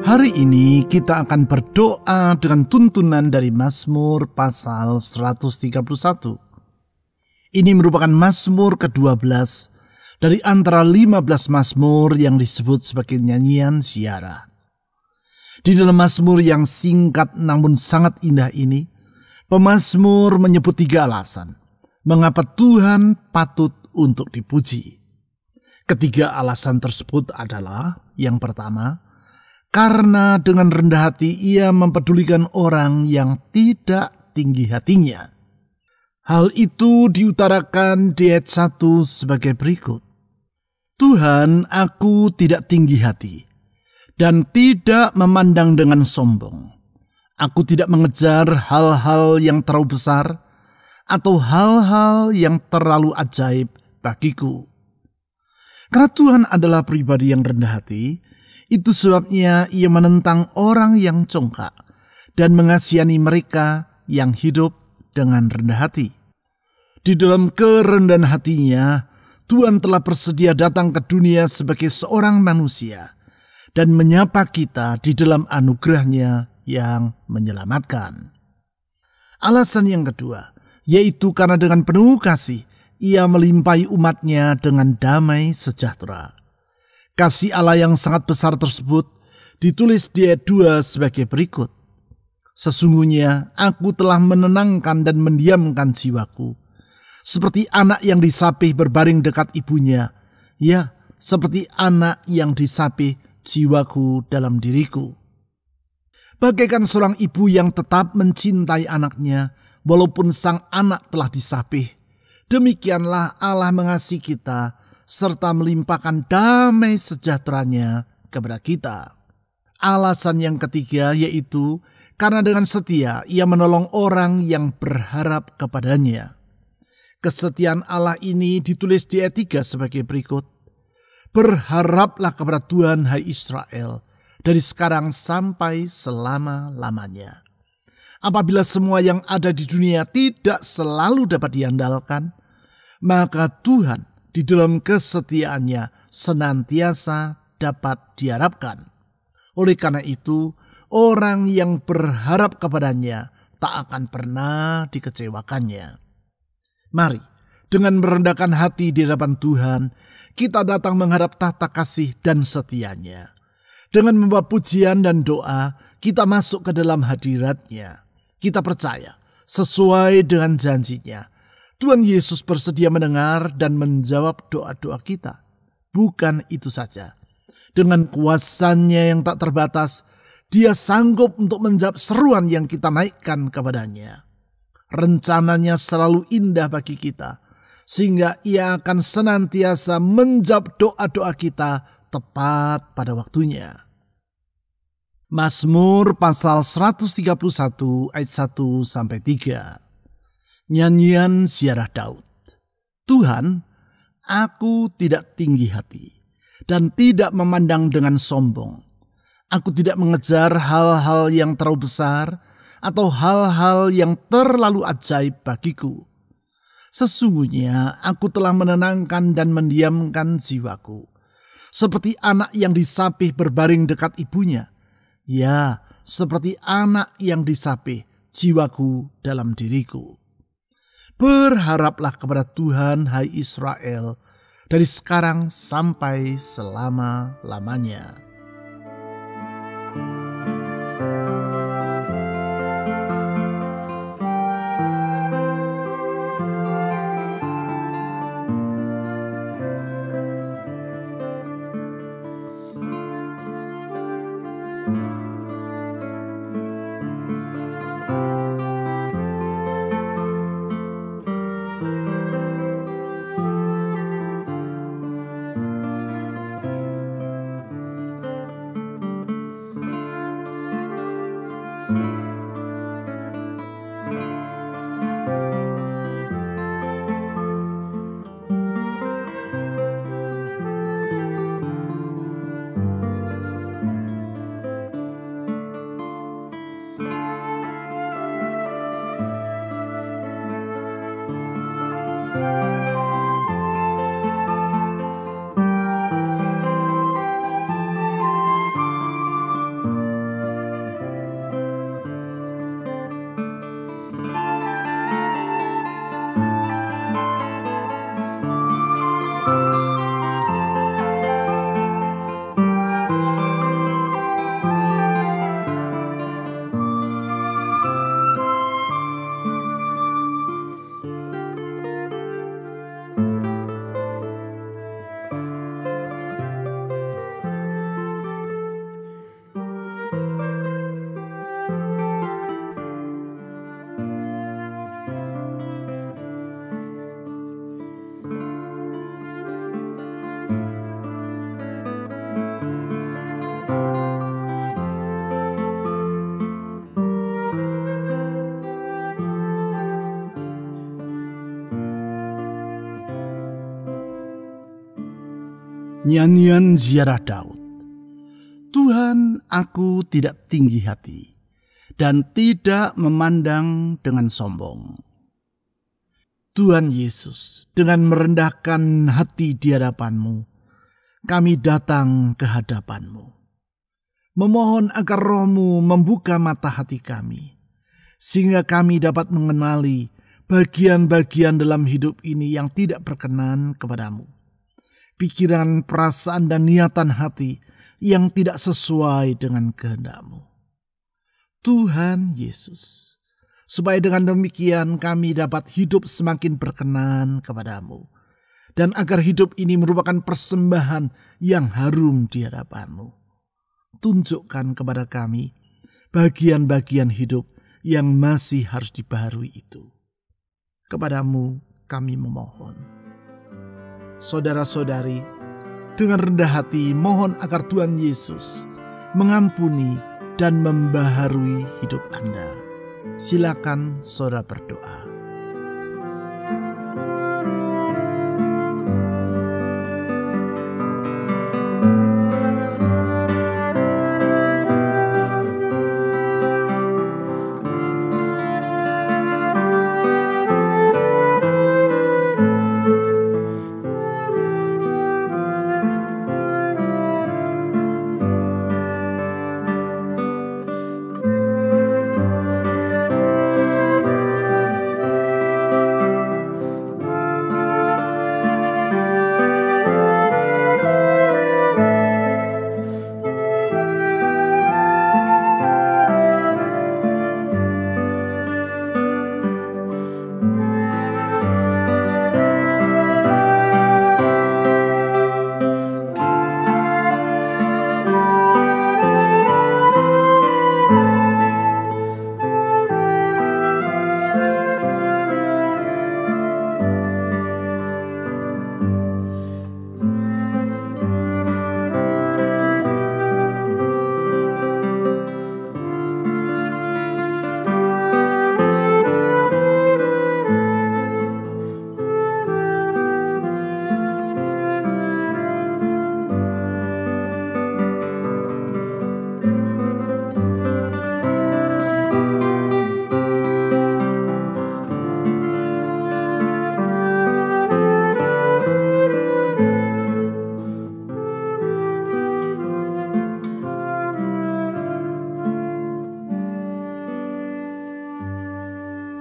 Hari ini kita akan berdoa dengan tuntunan dari Mazmur pasal 131. Ini merupakan Mazmur ke-12 dari antara 15 Mazmur yang disebut sebagai nyanyian ziarah. Di dalam Mazmur yang singkat namun sangat indah ini, pemazmur menyebut 3 alasan mengapa Tuhan patut untuk dipuji. Ketiga alasan tersebut adalah, yang pertama, karena dengan rendah hati ia mempedulikan orang yang tidak tinggi hatinya. Hal itu diutarakan di ayat 1 sebagai berikut. Tuhan, aku tidak tinggi hati dan tidak memandang dengan sombong. Aku tidak mengejar hal-hal yang terlalu besar atau hal-hal yang terlalu ajaib bagiku. Karena Tuhan adalah pribadi yang rendah hati, itu sebabnya ia menentang orang yang congkak dan mengasihani mereka yang hidup dengan rendah hati. Di dalam kerendahan hatinya, Tuhan telah bersedia datang ke dunia sebagai seorang manusia dan menyapa kita di dalam anugerahnya yang menyelamatkan. Alasan yang kedua, yaitu karena dengan penuh kasih, ia melimpahi umatnya dengan damai sejahtera. Kasih Allah yang sangat besar tersebut ditulis di ayat 2 sebagai berikut. Sesungguhnya aku telah menenangkan dan mendiamkan jiwaku, seperti anak yang disapih berbaring dekat ibunya. Ya, seperti anak yang disapih jiwaku dalam diriku. Bagaikan seorang ibu yang tetap mencintai anaknya, walaupun sang anak telah disapih, demikianlah Allah mengasihi kita, serta melimpahkan damai sejahteranya kepada kita. Alasan yang ketiga yaitu karena dengan setia ia menolong orang yang berharap kepadanya. Kesetiaan Allah ini ditulis di ayat 3 sebagai berikut. Berharaplah kepada Tuhan, hai Israel, dari sekarang sampai selama-lamanya. Apabila semua yang ada di dunia tidak selalu dapat diandalkan, maka Tuhan di dalam kesetiaannya senantiasa dapat diharapkan. Oleh karena itu, orang yang berharap kepadanya tak akan pernah dikecewakannya. Mari, dengan merendahkan hati di hadapan Tuhan, kita datang menghadap tahta kasih dan setianya. Dengan membawa pujian dan doa, kita masuk ke dalam hadirat-Nya. Kita percaya, sesuai dengan janjinya, Tuhan Yesus bersedia mendengar dan menjawab doa-doa kita. Bukan itu saja, dengan kuasa-Nya yang tak terbatas, Dia sanggup untuk menjawab seruan yang kita naikkan kepadanya. Rencananya selalu indah bagi kita, sehingga Ia akan senantiasa menjawab doa-doa kita tepat pada waktunya. Mazmur pasal 131 ayat 1-3. Nyanyian ziarah Daud. Tuhan, aku tidak tinggi hati dan tidak memandang dengan sombong. Aku tidak mengejar hal-hal yang terlalu besar atau hal-hal yang terlalu ajaib bagiku. Sesungguhnya aku telah menenangkan dan mendiamkan jiwaku, seperti anak yang disapih berbaring dekat ibunya. Ya, seperti anak yang disapih jiwaku dalam diriku. Berharaplah kepada Tuhan, hai Israel, dari sekarang sampai selama-lamanya. Nyanyian ziarah Daud. Tuhan, aku tidak tinggi hati dan tidak memandang dengan sombong. Tuhan Yesus, dengan merendahkan hati di hadapan-Mu, kami datang ke hadapan-Mu. Memohon agar Roh-Mu membuka mata hati kami, sehingga kami dapat mengenali bagian-bagian dalam hidup ini yang tidak berkenan kepada-Mu. Pikiran, perasaan, dan niatan hati yang tidak sesuai dengan kehendak-Mu. Tuhan Yesus, supaya dengan demikian kami dapat hidup semakin berkenan kepada-Mu, dan agar hidup ini merupakan persembahan yang harum di hadapan-Mu. Tunjukkan kepada kami bagian-bagian hidup yang masih harus dibaharui itu. Kepada-Mu kami memohon. Saudara-saudari, dengan rendah hati mohon agar Tuhan Yesus mengampuni dan membaharui hidup Anda. Silakan saudara berdoa.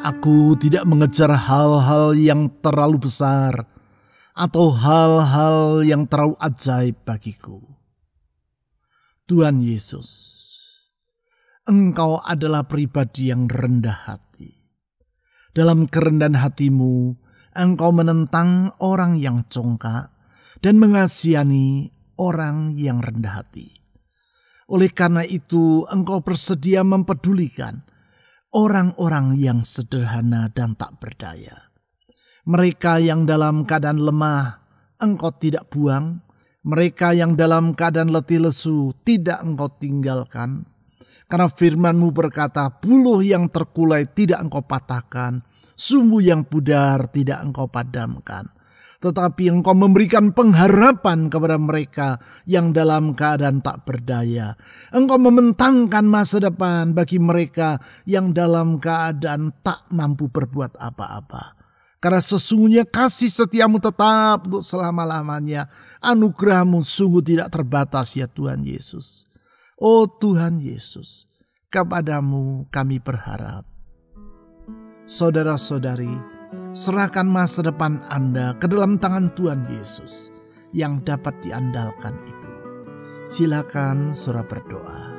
Aku tidak mengejar hal-hal yang terlalu besar atau hal-hal yang terlalu ajaib bagiku. Tuhan Yesus, Engkau adalah pribadi yang rendah hati. Dalam kerendahan hati-Mu, Engkau menentang orang yang congkak dan mengasihani orang yang rendah hati. Oleh karena itu, Engkau bersedia mempedulikan orang-orang yang sederhana dan tak berdaya. Mereka yang dalam keadaan lemah, Engkau tidak buang. Mereka yang dalam keadaan letih lesu, tidak Engkau tinggalkan. Karena firman-Mu berkata, buluh yang terkulai tidak Engkau patahkan, sumbu yang pudar tidak Engkau padamkan. Tetapi Engkau memberikan pengharapan kepada mereka yang dalam keadaan tak berdaya. Engkau membentangkan masa depan bagi mereka yang dalam keadaan tak mampu berbuat apa-apa. Karena sesungguhnya kasih setia-Mu tetap untuk selama-lamanya. Anugerah-Mu sungguh tidak terbatas ya Tuhan Yesus. Oh Tuhan Yesus, kepada-Mu kami berharap. Saudara-saudari, serahkan masa depan Anda ke dalam tangan Tuhan Yesus yang dapat diandalkan itu. Silakan saudara berdoa.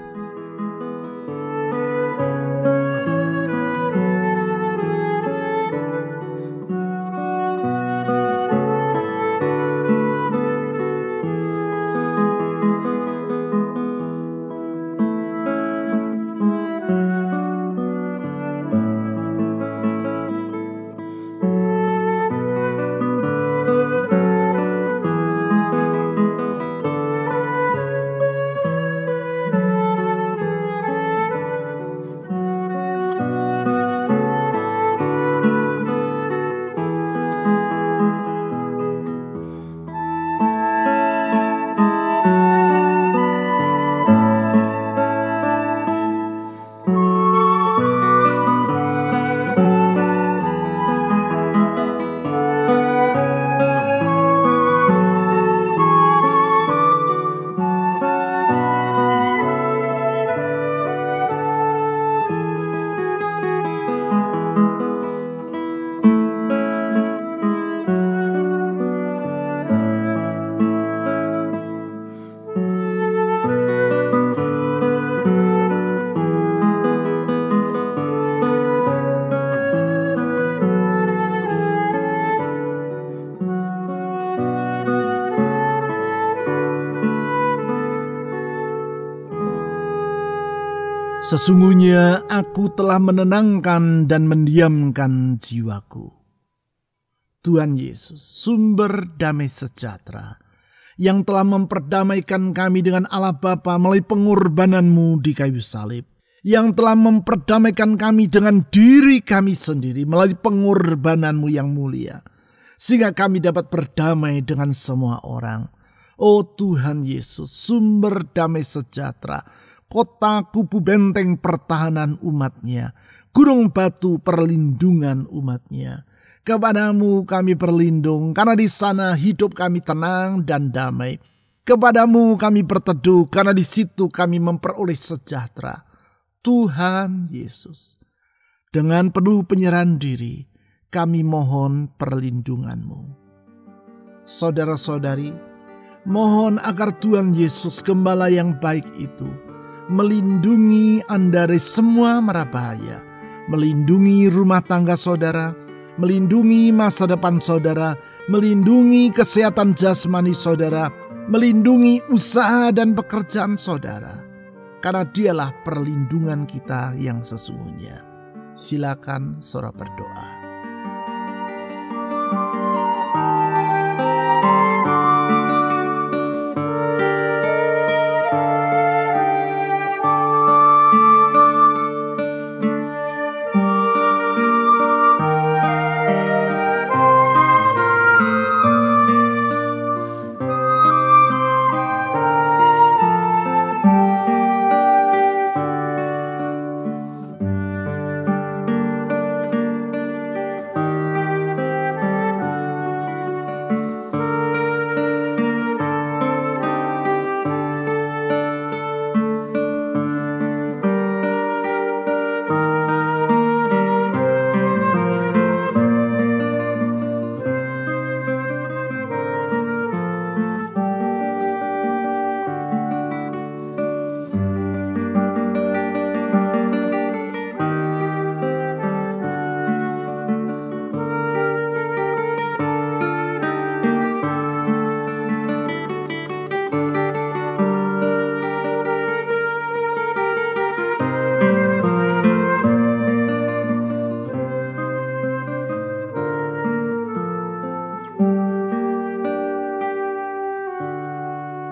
Sesungguhnya aku telah menenangkan dan mendiamkan jiwaku. Tuhan Yesus, sumber damai sejahtera, yang telah memperdamaikan kami dengan Allah Bapa melalui pengorbanan-Mu di kayu salib, yang telah memperdamaikan kami dengan diri kami sendiri melalui pengorbanan-Mu yang mulia, sehingga kami dapat berdamai dengan semua orang. Oh Tuhan Yesus, sumber damai sejahtera, kota kubu benteng pertahanan umat-Nya, gunung batu perlindungan umat-Nya. Kepadamu kami berlindung, karena di sana hidup kami tenang dan damai. Kepadamu kami berteduh, karena di situ kami memperoleh sejahtera. Tuhan Yesus, dengan penuh penyerahan diri, kami mohon perlindungan-Mu. Saudara-saudari, mohon agar Tuhan Yesus Gembala yang baik itu melindungi Anda dari semua mara bahaya, melindungi rumah tangga saudara, melindungi masa depan saudara, melindungi kesehatan jasmani saudara, melindungi usaha dan pekerjaan saudara. Karena Dialah perlindungan kita yang sesungguhnya. Silakan saudara berdoa.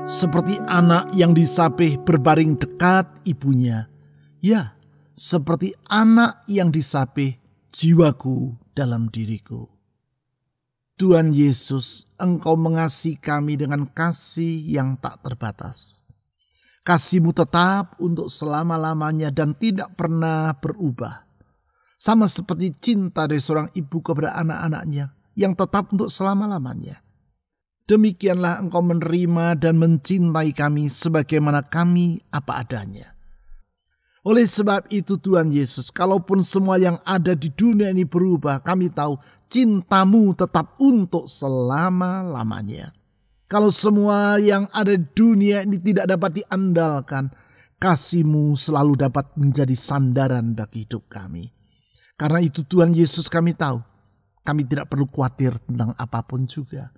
Seperti anak yang disapih berbaring dekat ibunya, ya, seperti anak yang disapih jiwaku dalam diriku. Tuhan Yesus, Engkau mengasihi kami dengan kasih yang tak terbatas. Kasih-Mu tetap untuk selama-lamanya dan tidak pernah berubah. Sama seperti cinta dari seorang ibu kepada anak-anaknya yang tetap untuk selama-lamanya. Demikianlah Engkau menerima dan mencintai kami sebagaimana kami apa adanya. Oleh sebab itu Tuhan Yesus, kalaupun semua yang ada di dunia ini berubah, kami tahu cinta-Mu tetap untuk selama-lamanya. Kalau semua yang ada di dunia ini tidak dapat diandalkan, kasih-Mu selalu dapat menjadi sandaran bagi hidup kami. Karena itu Tuhan Yesus, kami tahu, kami tidak perlu khawatir tentang apapun juga.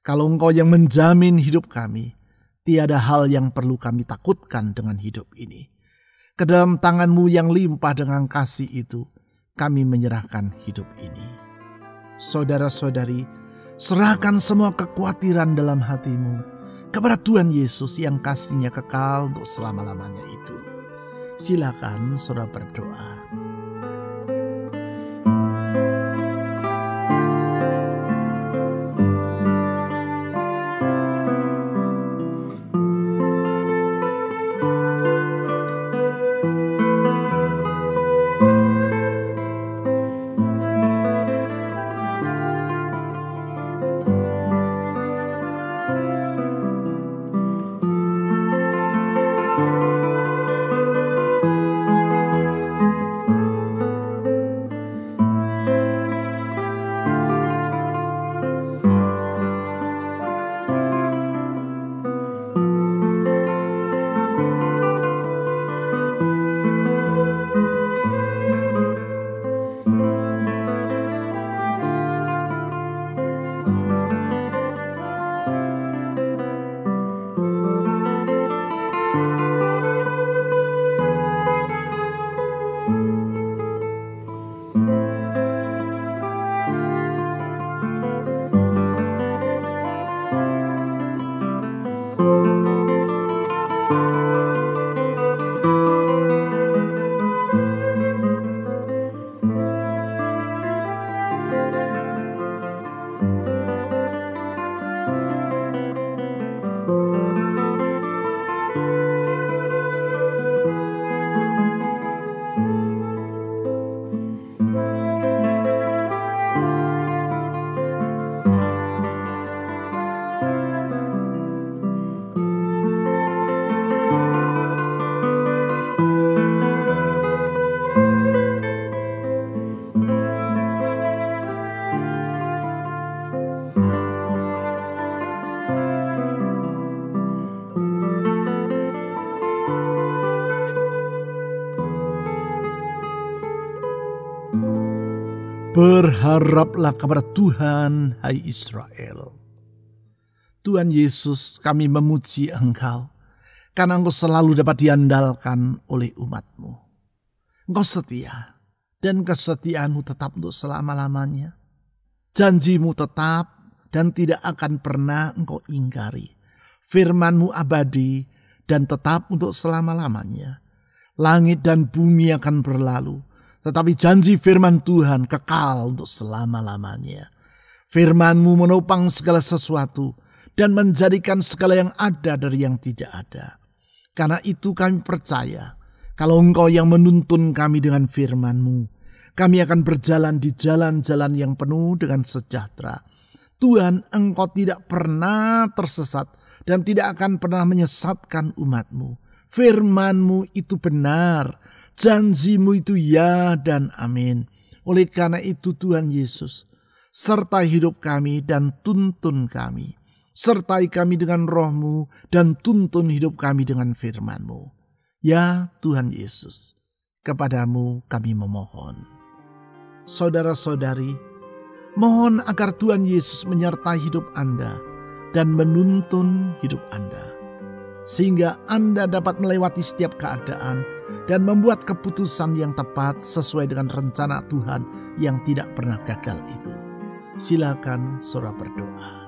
Kalau Engkau yang menjamin hidup kami, tiada hal yang perlu kami takutkan dengan hidup ini. Ke dalam tangan-Mu yang limpah dengan kasih itu, kami menyerahkan hidup ini. Saudara-saudari, serahkan semua kekhawatiran dalam hatimu kepada Tuhan Yesus yang kasih-Nya kekal untuk selama-lamanya itu. Silakan saudara berdoa. Berharaplah kepada Tuhan, hai Israel. Tuhan Yesus, kami memuji Engkau, karena Engkau selalu dapat diandalkan oleh umat-Mu. Engkau setia, dan kesetiaan-Mu tetap untuk selama-lamanya. Janji-Mu tetap dan tidak akan pernah Engkau ingkari. Firman-Mu abadi dan tetap untuk selama-lamanya. Langit dan bumi akan berlalu, tetapi janji firman Tuhan kekal untuk selama-lamanya. Firman-Mu menopang segala sesuatu dan menjadikan segala yang ada dari yang tidak ada. Karena itu kami percaya, kalau Engkau yang menuntun kami dengan firman-Mu, kami akan berjalan di jalan-jalan yang penuh dengan sejahtera. Tuhan, Engkau tidak pernah tersesat dan tidak akan pernah menyesatkan umat-Mu. Firman-Mu itu benar, janji-Mu itu ya dan amin. Oleh karena itu Tuhan Yesus, sertai hidup kami dan tuntun kami. Sertai kami dengan Roh-Mu dan tuntun hidup kami dengan firman-Mu. Ya Tuhan Yesus, kepadamu kami memohon. Saudara-saudari, mohon agar Tuhan Yesus menyertai hidup Anda dan menuntun hidup Anda, sehingga Anda dapat melewati setiap keadaan dan membuat keputusan yang tepat sesuai dengan rencana Tuhan yang tidak pernah gagal itu. Silakan saudara berdoa.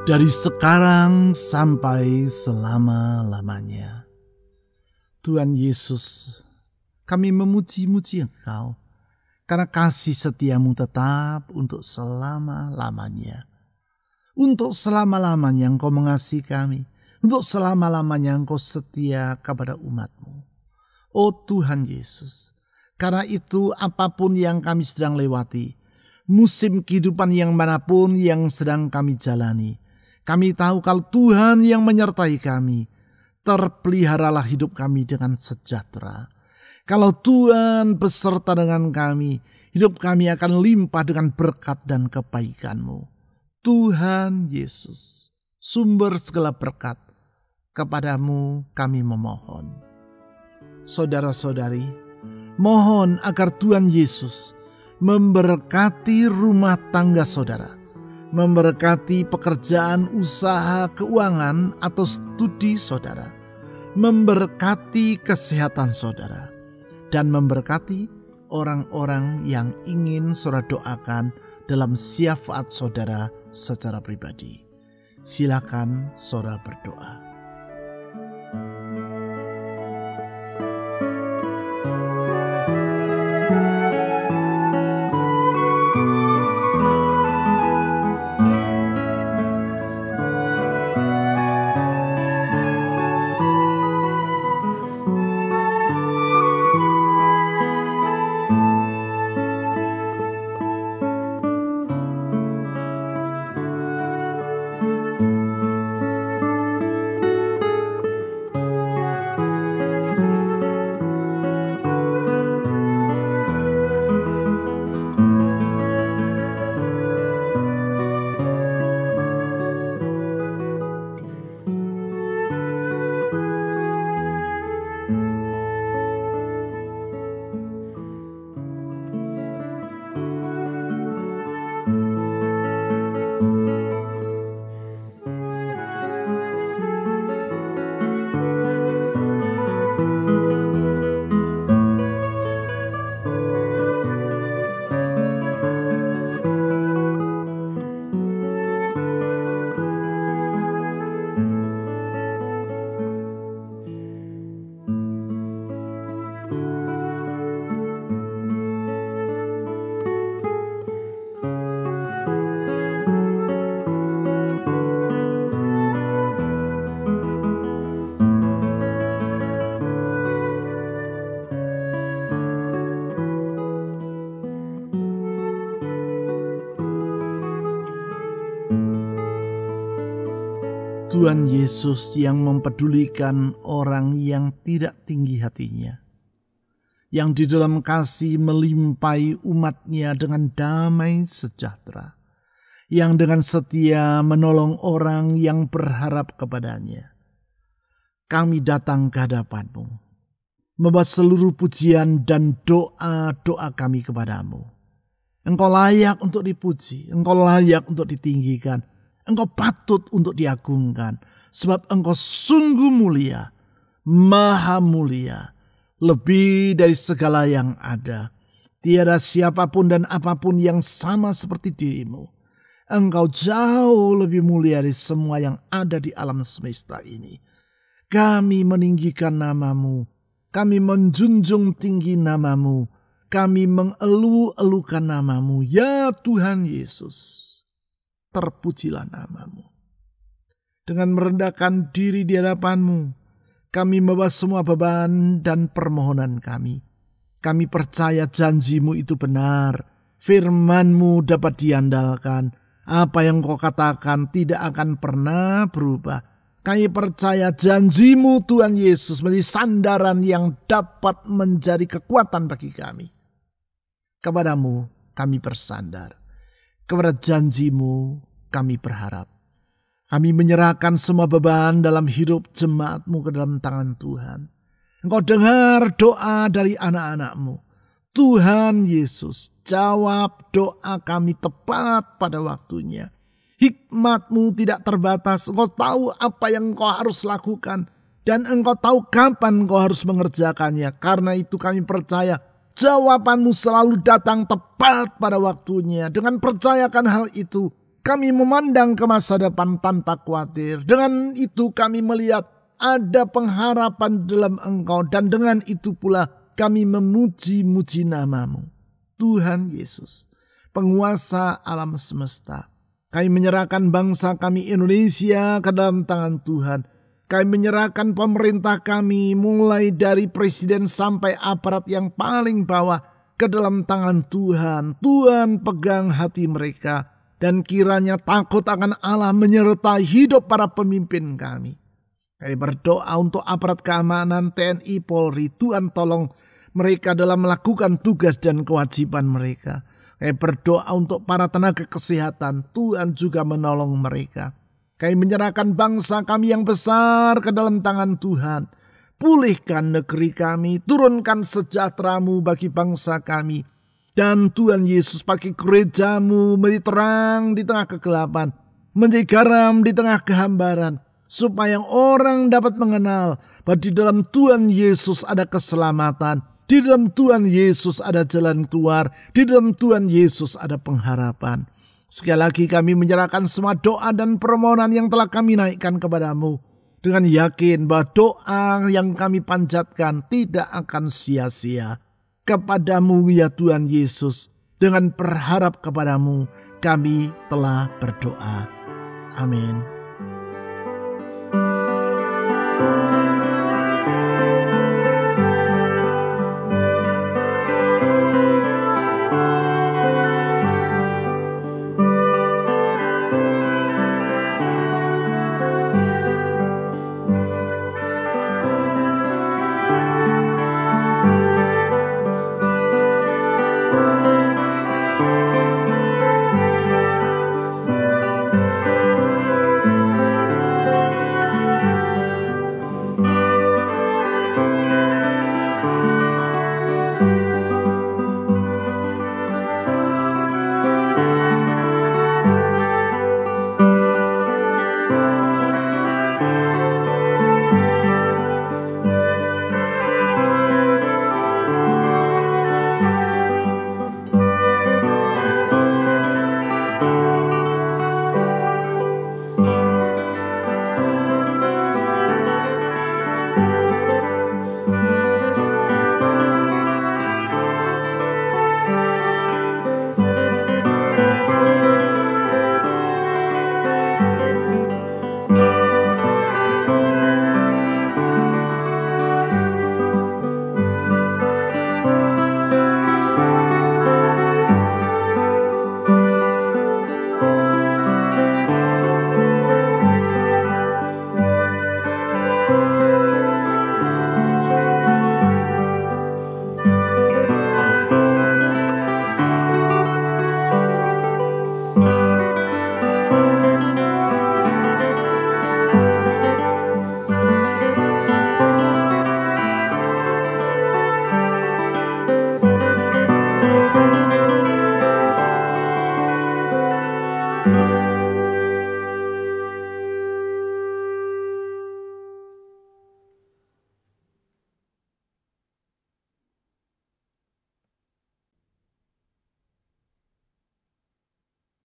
Dari sekarang sampai selama-lamanya. Tuhan Yesus, kami memuji-muji Engkau, karena kasih setiamu tetap untuk selama-lamanya. Untuk selama-lamanya Engkau mengasihi kami, untuk selama-lamanya Engkau setia kepada umat-Mu. Oh Tuhan Yesus, karena itu apapun yang kami sedang lewati, musim kehidupan yang manapun yang sedang kami jalani, kami tahu kalau Tuhan yang menyertai kami, terpeliharalah hidup kami dengan sejahtera. Kalau Tuhan beserta dengan kami, hidup kami akan limpah dengan berkat dan kebaikan-Mu. Tuhan Yesus, sumber segala berkat, kepadamu kami memohon. Saudara-saudari, mohon agar Tuhan Yesus memberkati rumah tangga saudara, memberkati pekerjaan, usaha, keuangan, atau studi saudara, memberkati kesehatan saudara, dan memberkati orang-orang yang ingin saudara doakan dalam syafaat saudara secara pribadi. Silakan saudara berdoa. Tuhan Yesus yang mempedulikan orang yang tidak tinggi hatinya, yang di dalam kasih melimpahi umatnya dengan damai sejahtera, yang dengan setia menolong orang yang berharap kepadanya. Kami datang ke hadapan-Mu, membawa seluruh pujian dan doa-doa kami kepadamu. Engkau layak untuk dipuji, Engkau layak untuk ditinggikan, Engkau patut untuk diagungkan, sebab Engkau sungguh mulia, maha mulia, lebih dari segala yang ada. Tiada siapapun dan apapun yang sama seperti dirimu. Engkau jauh lebih mulia dari semua yang ada di alam semesta ini. Kami meninggikan nama-Mu, kami menjunjung tinggi nama-Mu, kami mengeluh-elukan nama-Mu, ya Tuhan Yesus. Terpujilah nama-Mu. Dengan merendahkan diri di hadapan-Mu, kami membawa semua beban dan permohonan kami. Kami percaya janji-Mu itu benar, firman-Mu dapat diandalkan, apa yang Kau katakan tidak akan pernah berubah. Kami percaya janji-Mu Tuhan Yesus menjadi sandaran yang dapat menjadi kekuatan bagi kami. Kepadamu kami bersandar, kepada janji-Mu kami berharap. Kami menyerahkan semua beban dalam hidup jemaat-Mu ke dalam tangan Tuhan. Engkau dengar doa dari anak-anak-Mu. Tuhan Yesus, jawab doa kami tepat pada waktunya. Hikmat-Mu tidak terbatas. Engkau tahu apa yang Engkau harus lakukan. Dan Engkau tahu kapan Engkau harus mengerjakannya. Karena itu kami percaya jawaban-Mu selalu datang tepat pada waktunya. Dengan percayakan hal itu, kami memandang ke masa depan tanpa khawatir. Dengan itu kami melihat ada pengharapan dalam Engkau. Dan dengan itu pula kami memuji-muji nama-Mu. Tuhan Yesus, penguasa alam semesta. Kami menyerahkan bangsa kami Indonesia ke dalam tangan Tuhan. Kami menyerahkan pemerintah kami mulai dari presiden sampai aparat yang paling bawah ke dalam tangan Tuhan. Tuhan pegang hati mereka dan kiranya takut akan Allah menyertai hidup para pemimpin kami. Kami berdoa untuk aparat keamanan TNI Polri. Tuhan tolong mereka dalam melakukan tugas dan kewajiban mereka. Kami berdoa untuk para tenaga kesehatan. Tuhan juga menolong mereka. Kami menyerahkan bangsa kami yang besar ke dalam tangan Tuhan. Pulihkan negeri kami. Turunkan sejahtera-Mu bagi bangsa kami. Dan Tuhan Yesus pakai gereja-Mu menjadi terang di tengah kegelapan. Menjadi garam di tengah kehambaran. Supaya orang dapat mengenal bahwa di dalam Tuhan Yesus ada keselamatan. Di dalam Tuhan Yesus ada jalan keluar. Di dalam Tuhan Yesus ada pengharapan. Sekali lagi kami menyerahkan semua doa dan permohonan yang telah kami naikkan kepadamu. Dengan yakin bahwa doa yang kami panjatkan tidak akan sia-sia. Kepadamu ya Tuhan Yesus. Dengan berharap kepadamu kami telah berdoa. Amin.